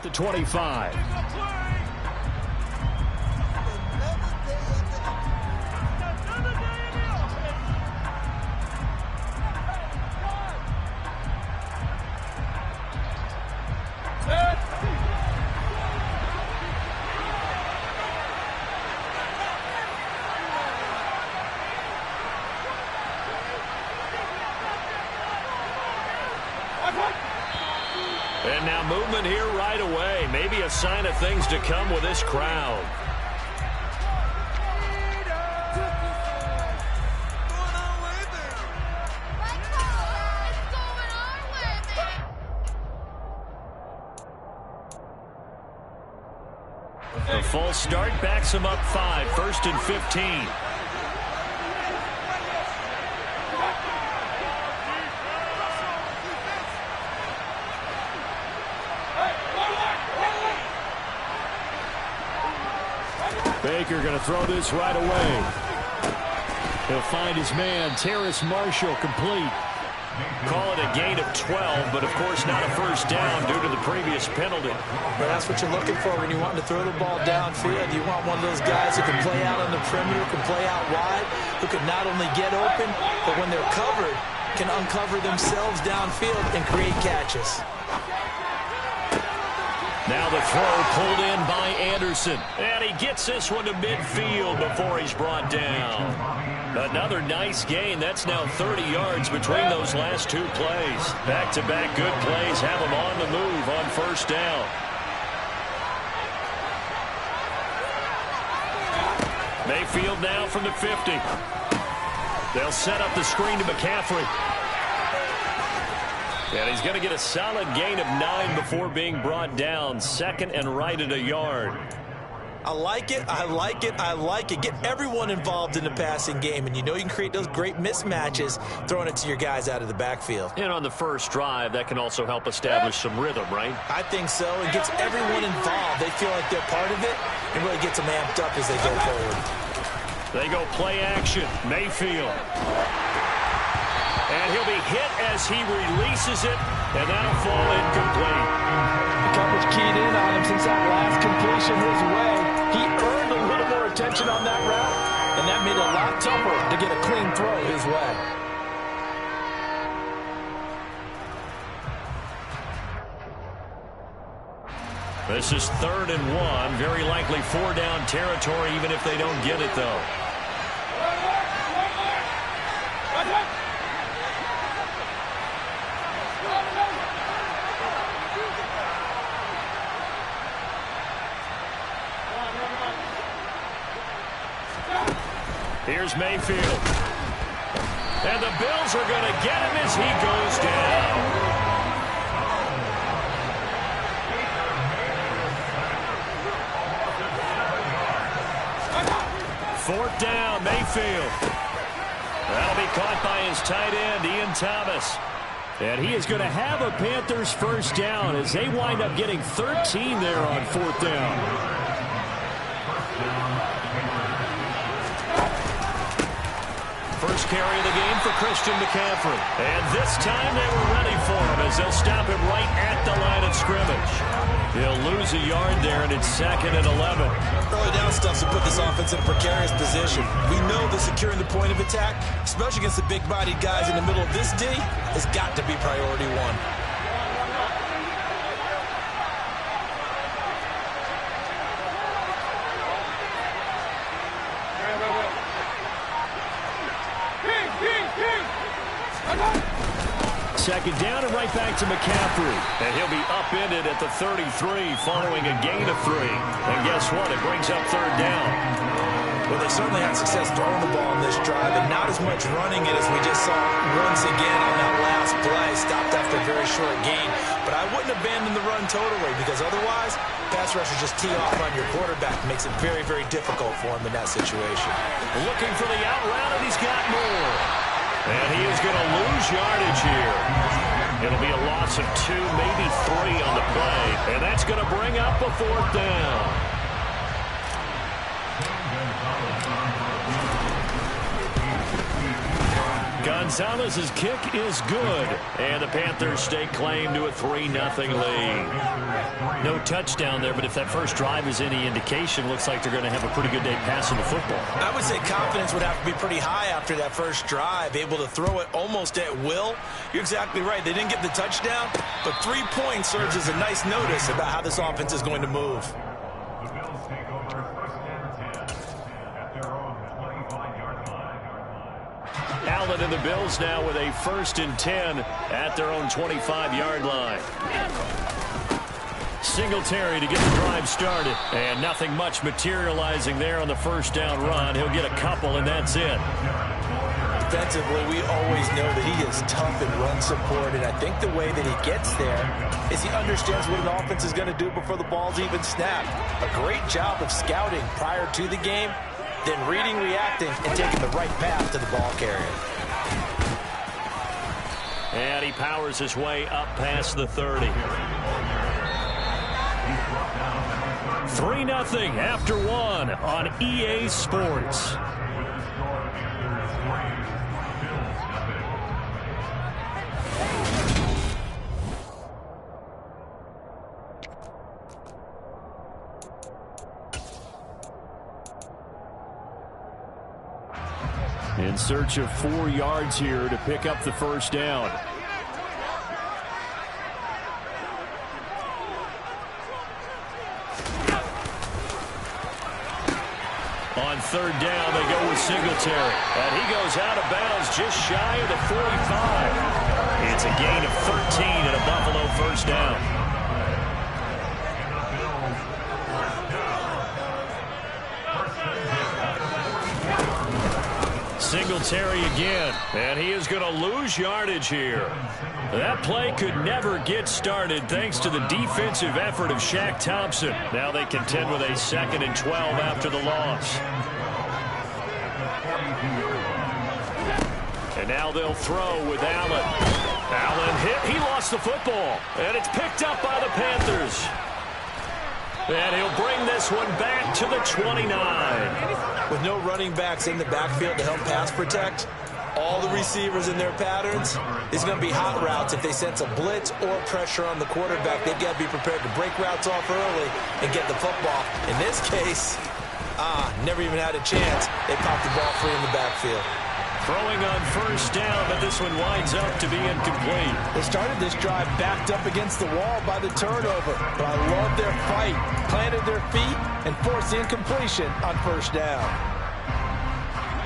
at the 25. And now movement here right away. Maybe a sign of things to come with this crowd. The false start backs him up 5, 1st and 15. Baker going to throw this right away. He'll find his man, Terrace Marshall, complete. Call it a gain of 12, but of course not a first down due to the previous penalty. But that's what you're looking for when you want to throw the ball downfield. You want one of those guys who can play out on the perimeter, can play out wide, who can not only get open, but when they're covered, can uncover themselves downfield and create catches. Now the throw pulled in by Anderson. And he gets this one to midfield before he's brought down. Another nice gain. That's now 30 yards between those last two plays. Back-to-back good plays have him on the move on first down. Mayfield now from the 50. They'll set up the screen to McCaffrey. And he's going to get a solid gain of 9 before being brought down. 2nd and right at a yard. I like it. I like it. I like it. Get everyone involved in the passing game, and you know you can create those great mismatches throwing it to your guys out of the backfield. And on the first drive, that can also help establish some rhythm, right? I think so. It gets everyone involved. They feel like they're part of it, and really gets them amped up as they go forward. They go play action. Mayfield. And he'll be hit as he releases it, and that'll fall incomplete. The coverage keyed in on him since that last completion his way. He earned a little more attention on that route, and that made it a lot tougher to get a clean throw his way. This is 3rd and 1. Very likely 4-down territory, even if they don't get it, though. Here's Mayfield. And the Bills are going to get him as he goes down. Fourth down, Mayfield. That'll be caught by his tight end, Ian Thomas. And he is going to have a Panthers first down as they wind up getting 13 there on 4th down. First carry of the game for Christian McCaffrey. And this time they were ready for him as they'll stop him right at the line of scrimmage. He'll lose a yard there, and it's 2nd and 11. Early down stuff to put this offense in a precarious position. We know that securing the point of attack, especially against the big-bodied guys in the middle of this D, has got to be priority one. Second down and right back to McCaffrey. And he'll be upended at the 33 following a gain of 3. And guess what? It brings up 3rd down. Well, they certainly had success throwing the ball in this drive, and not as much running it as we just saw once again on that last play. Stopped after a very short gain. But I wouldn't abandon the run totally, because otherwise, pass rushers just tee off on your quarterback. It makes it very, very difficult for him in that situation. Looking for the out route, and he's got more. And he is going to lose yardage here. It'll be a loss of 2, maybe 3 on the play. And that's going to bring up a 4th down. Gonzalez's kick is good, and the Panthers stake claim to a 3-0 lead. No touchdown there, but if that first drive is any indication, looks like they're going to have a pretty good day passing the football. I would say confidence would have to be pretty high after that first drive, able to throw it almost at will. You're exactly right. They didn't get the touchdown, but 3 points serves as a nice notice about how this offense is going to move. Allen and the Bills now with a 1st and 10 at their own 25-yard line. Singletary to get the drive started, and nothing much materializing there on the first down run. He'll get a couple, and that's it. Defensively, we always know that he is tough in run support, and I think the way that he gets there is he understands what an offense is going to do before the ball's even snapped. A great job of scouting prior to the game, then reading, reacting, and taking the right path to the ball carrier. And he powers his way up past the 30. 3-0 after 1 on EA Sports. In search of 4 yards here to pick up the first down. On 3rd down, they go with Singletary. And he goes out of bounds just shy of the 45. It's a gain of 13 and a Buffalo first down. Singletary again, and he is going to lose yardage here. That play could never get started thanks to the defensive effort of Shaq Thompson. Now they contend with a 2nd and 12 after the loss. And now they'll throw with Allen. Allen hit. He lost the football, and it's picked up by the Panthers. And he'll bring this one back to the 29. With no running backs in the backfield to help pass protect, all the receivers in their patterns, it's going to be hot routes. If they sense a blitz or pressure on the quarterback, they've got to be prepared to break routes off early and get the football. In this case, never even had a chance. They popped the ball free in the backfield. Throwing on 1st down, but this one winds up to be incomplete. They started this drive backed up against the wall by the turnover, but I love their fight. Planted their feet and forced the incompletion on 1st down.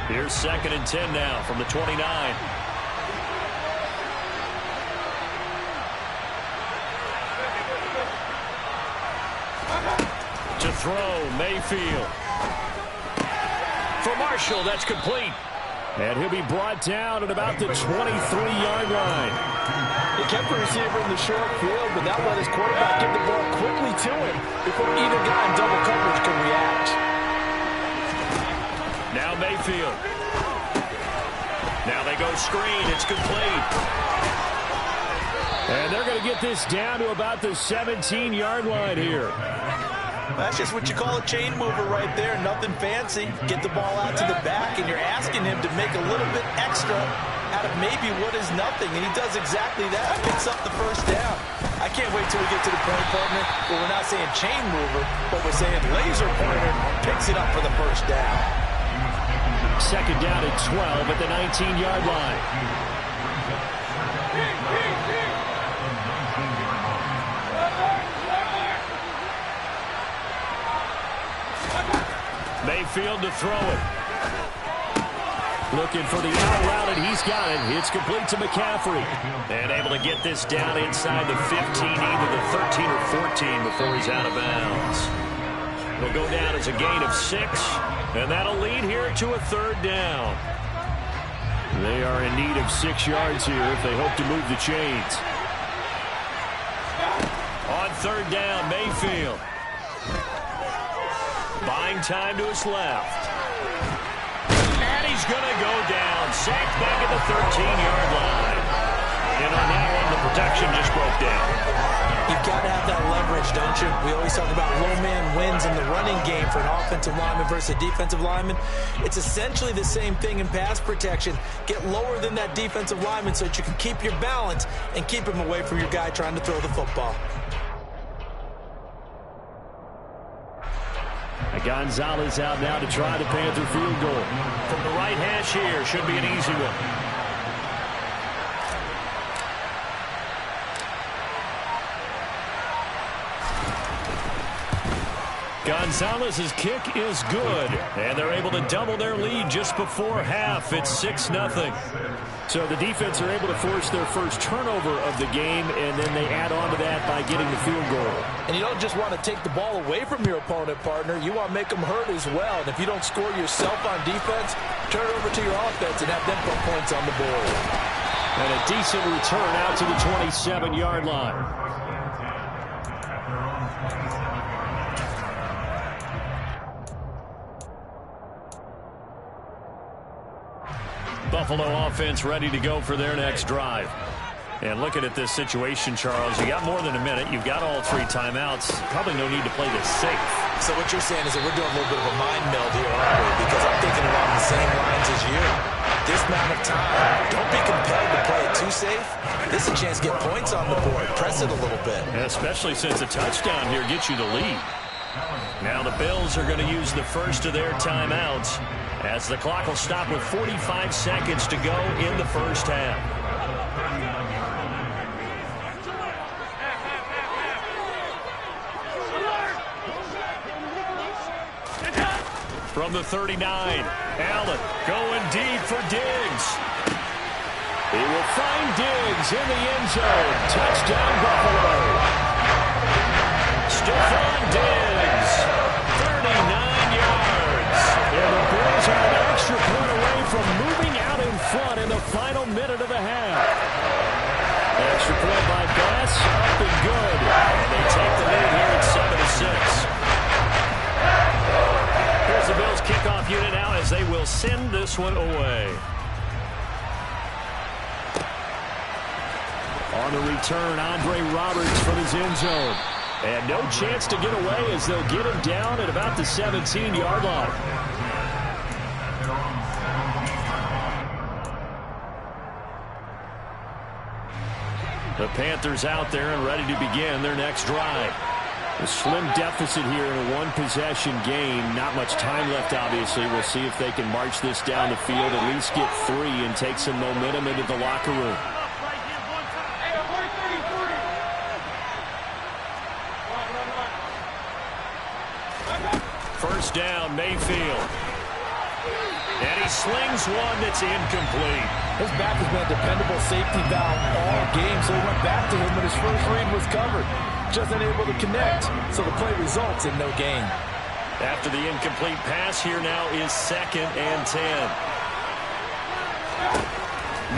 Here's 2nd and 10 now from the 29. To throw, Mayfield. For Marshall, that's complete. And he'll be brought down at about the 23-yard line. He kept the receiver in the short field, but that let his quarterback get the ball quickly to him before either guy in double coverage could react. Now Mayfield. Now they go screen. It's complete. And they're going to get this down to about the 17-yard line here. That's just what you call a chain mover right there. Nothing fancy. Get the ball out to the back, and you're asking him to make a little bit extra out of maybe what is nothing, and he does exactly that. Picks up the first down. I can't wait till we get to the point, partner, where we're not saying chain mover, but we're saying laser pointer picks it up for the first down. 2nd down at 12 at the 19-yard line. Mayfield to throw it. Looking for the out route, and he's got it. It's complete to McCaffrey. And able to get this down inside the 15, either the 13 or 14 before he's out of bounds. It'll go down as a gain of 6, and that'll lead here to a 3rd down. They are in need of 6 yards here if they hope to move the chains. On 3rd down, Mayfield. Buying time to his left. And he's going to go down. Sacked back at the 13-yard line. And on that one, the protection just broke down. You've got to have that leverage, don't you? We always talk about low man wins in the running game for an offensive lineman versus a defensive lineman. It's essentially the same thing in pass protection. Get lower than that defensive lineman so that you can keep your balance and keep him away from your guy trying to throw the football. Gonzalez out now to try the Panther field goal. From the right hash here, should be an easy one. Gonzalez's kick is good, and they're able to double their lead just before half. It's 6-0. So the defense are able to force their first turnover of the game, and then they add on to that by getting the field goal. And you don't just want to take the ball away from your opponent, partner. You want to make them hurt as well. And if you don't score yourself on defense, turn it over to your offense and have them put points on the board. And a decent return out to the 27-yard line. Buffalo offense ready to go for their next drive. And looking at this situation, Charles, you got more than a minute. You've got all 3 timeouts. Probably no need to play this safe. So what you're saying is that we're doing a little bit of a mind meld here, aren't we? Because I'm thinking along the same lines as you. This amount of time, don't be compelled to play it too safe. This is a chance to get points on the board. Press it a little bit. And especially since a touchdown here gets you the lead. Now the Bills are going to use the first of their timeouts, as the clock will stop with 45 seconds to go in the first half. From the 39, Allen going deep for Diggs. He will find Diggs in the end zone. Touchdown, Buffalo. Stephon Diggs, 39 yards. And the Bills are an extra point away from moving out in front in the final minute of the half. Extra point by Bass, up and good. And they take the lead here at 7-6. Here's the Bills kickoff unit now as they will send this one away. On the return, Andre Roberts from his end zone. And no chance to get away as they'll get him down at about the 17-yard line. The Panthers out there and ready to begin their next drive. A slim deficit here in a one-possession game. Not much time left, obviously. We'll see if they can march this down the field, at least get 3, and take some momentum into the locker room. First down, Mayfield. And he slings one that's incomplete. His back has been a dependable safety valve all game, so he went back to him when his first read was covered. Just unable to connect, so the play results in no gain. After the incomplete pass, here now is 2nd and 10.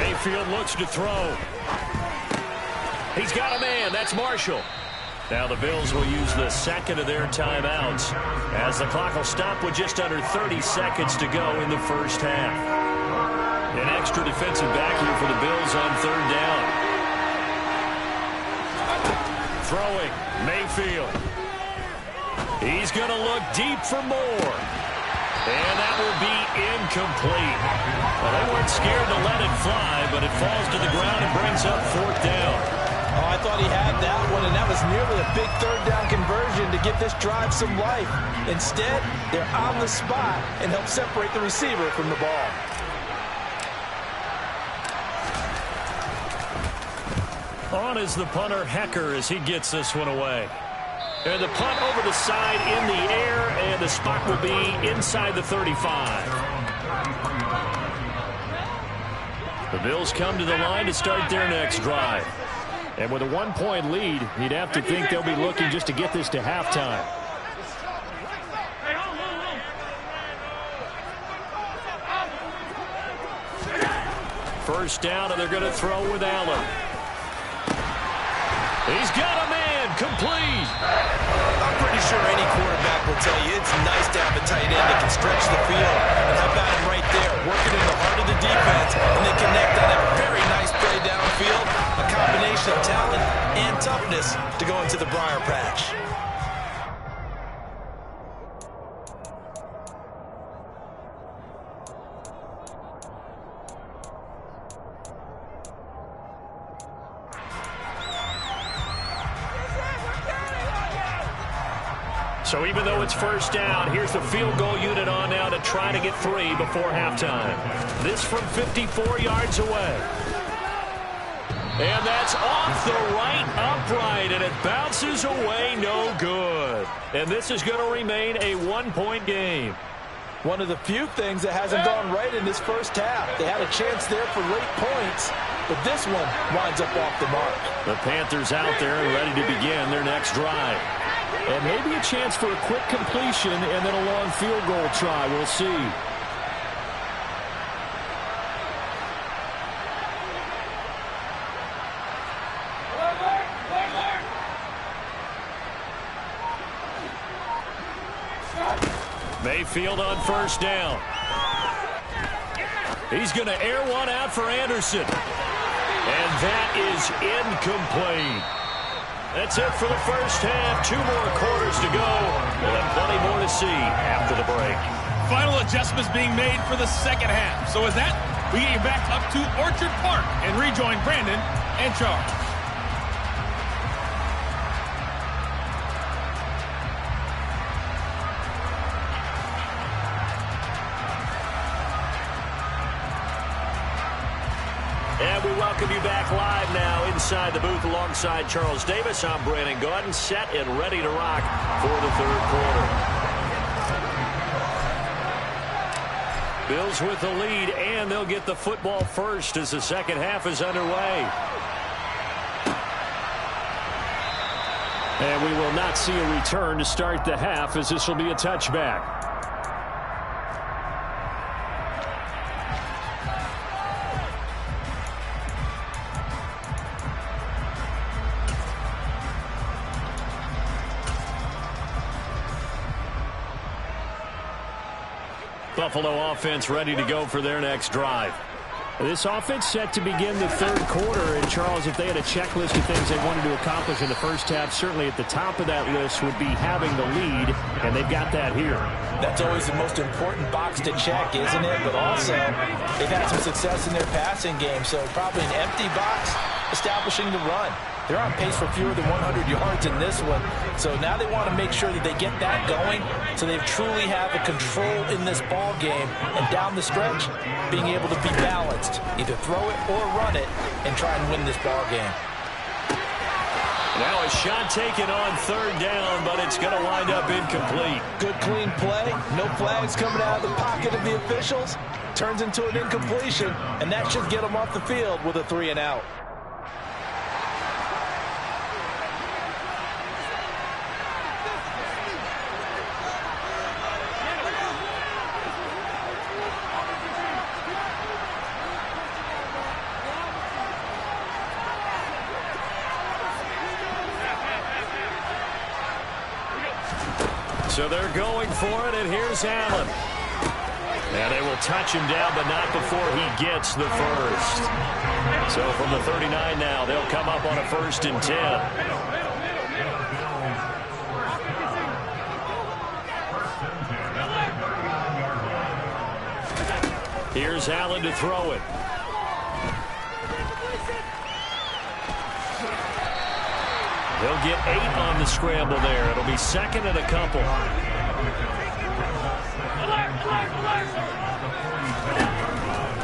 Mayfield looks to throw. He's got a man. That's Marshall. Now the Bills will use the second of their timeouts as the clock will stop with just under 30 seconds to go in the first half. An extra defensive back here for the Bills on 3rd down. Throwing, Mayfield. He's going to look deep for more. And that will be incomplete. Well, they weren't scared to let it fly, but it falls to the ground and brings up 4th down. Oh, I thought he had that one, and that was nearly a big 3rd down conversion to give this drive some life. Instead, they're on the spot and help separate the receiver from the ball. On is the punter, Hecker, as he gets this one away. And the punt over the side in the air, and the spot will be inside the 35. The Bills come to the line to start their next drive. And with a 1-point lead, you'd have to think they'll be looking just to get this to halftime. First down, and they're going to throw with Allen. He's got a man, complete. I'm pretty sure any quarterback will tell you it's nice to have a tight end that can stretch the field. And how about him right there, working in the heart of the defense, and then connect on a very nice play downfield. A combination of talent and toughness to go and the briar patch. So even though it's first down, here's the field goal unit on now to try to get 3 before halftime. This from 54 yards away. And that's off the right upright, and it bounces away no good. And this is going to remain a 1-point game. One of the few things that hasn't gone right in this first half. They had a chance there for late points, but this one winds up off the mark. The Panthers out there and ready to begin their next drive. And maybe a chance for a quick completion and then a long field goal try. We'll see. Mayfield on first down. He's going to air one out for Anderson. And that is incomplete. That's it for the first half. 2 more quarters to go. We'll have plenty more to see after the break. Final adjustments being made for the second half. So with that, we get you back up to Orchard Park and rejoin Brandon and Charles. And we welcome you back live now inside the booth alongside Charles Davis. I'm Brandon Gaudin, set and ready to rock for the third quarter. Bills with the lead, and they'll get the football first as the second half is underway. And we will not see a return to start the half, as this will be a touchback. Buffalo offense ready to go for their next drive. This offense set to begin the third quarter. And, Charles, if they had a checklist of things they wanted to accomplish in the first half, certainly at the top of that list would be having the lead, and they've got that here. That's always the most important box to check, isn't it? But also, they've had some success in their passing game, so probably an empty box establishing the run. They're on pace for fewer than 100 yards in this one. So now they want to make sure that they get that going so they truly have a control in this ball game. And down the stretch, being able to be balanced. Either throw it or run it and try and win this ball game. Now a shot taken on third down, but it's going to wind up incomplete. Good clean play. No flags coming out of the pocket of the officials. Turns into an incompletion, and that should get them off the field with a 3-and-out. So they're going for it, and here's Allen. And they will touch him down, but not before he gets the first. So from the 39 now, they'll come up on a 1st and 10. Here's Allen to throw it. He'll get 8 on the scramble there. It'll be 2nd and a couple.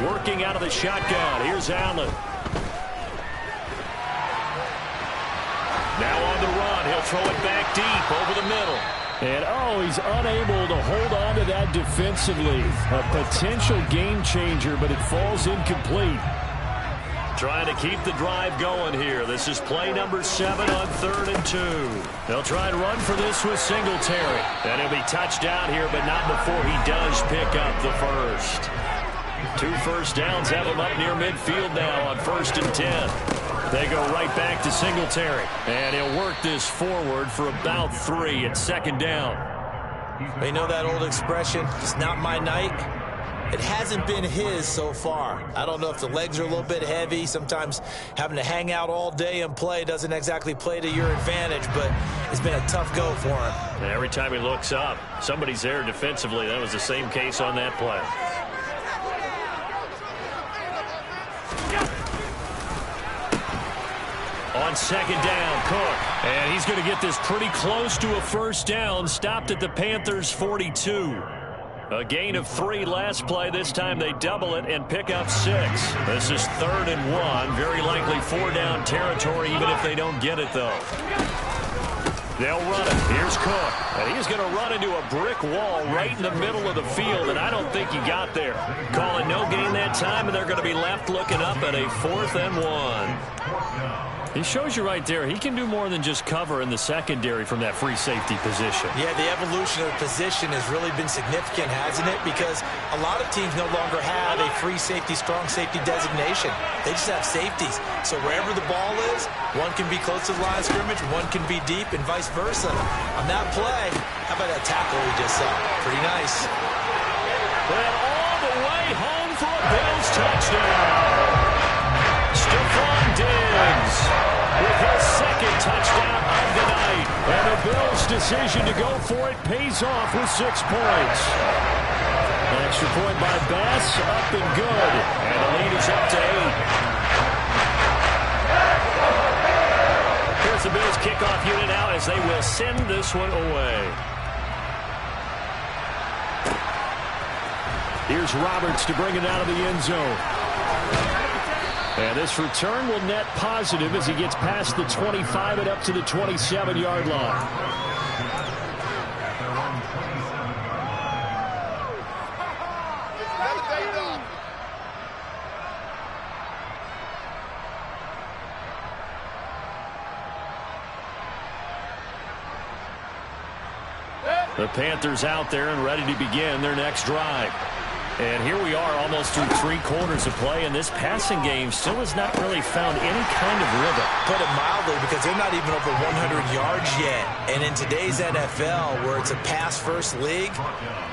Working out of the shotgun. Here's Allen. Now on the run. He'll throw it back deep over the middle. And, he's unable to hold on to that defensively. A potential game changer, but it falls incomplete. Trying to keep the drive going here. This is play number 7 on 3rd and 2. They'll try and run for this with Singletary. And he'll be touched down here, but not before he does pick up the first. 2 first downs have him up near midfield now on 1st and 10. They go right back to Singletary. And he'll work this forward for about 3 at 2nd down. They know that old expression, it's not my night. It hasn't been his so far. I don't know if the legs are a little bit heavy. Sometimes having to hang out all day and play doesn't exactly play to your advantage, but it's been a tough go for him. And every time he looks up, somebody's there defensively. That was the same case on that play. On second down, Cook. And he's going to get this pretty close to a first down. Stopped at the Panthers' 42. A gain of 3 last play. This time they double it and pick up 6. This is 3rd and 1. Very likely 4-down territory, even if they don't get it, though. They'll run it. Here's Cook. And he's going to run into a brick wall right in the middle of the field, and I don't think he got there. Calling no gain that time, and they're going to be left looking up at a 4th and 1. He shows you right there, he can do more than just cover in the secondary from that free safety position. Yeah, the evolution of the position has really been significant, hasn't it? Because a lot of teams no longer have a free safety, strong safety designation. They just have safeties. So wherever the ball is, one can be close to the line of scrimmage, one can be deep, and vice versa. On that play, how about that tackle we just saw? Pretty nice. And all the way home for a Bills touchdown. Stephon Diggs with his 2nd touchdown of the night. And the Bills' decision to go for it pays off with 6 points. An extra point by Bass, up and good. And the lead is up to 8. Here's the Bills' kickoff unit now as they will send this one away. Here's Roberts to bring it out of the end zone. And this return will net positive as he gets past the 25 and up to the 27-yard line. The Panthers out there and ready to begin their next drive. And here we are almost through 3 quarters of play, and this passing game still has not really found any kind of rhythm. Put it mildly, because they're not even over 100 yards yet. And in today's NFL, where it's a pass-first league,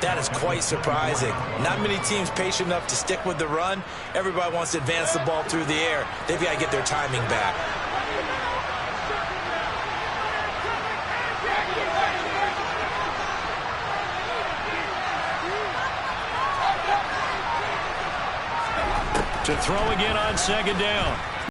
that is quite surprising. Not many teams patient enough to stick with the run. Everybody wants to advance the ball through the air. They've got to get their timing back. To throw again on second down.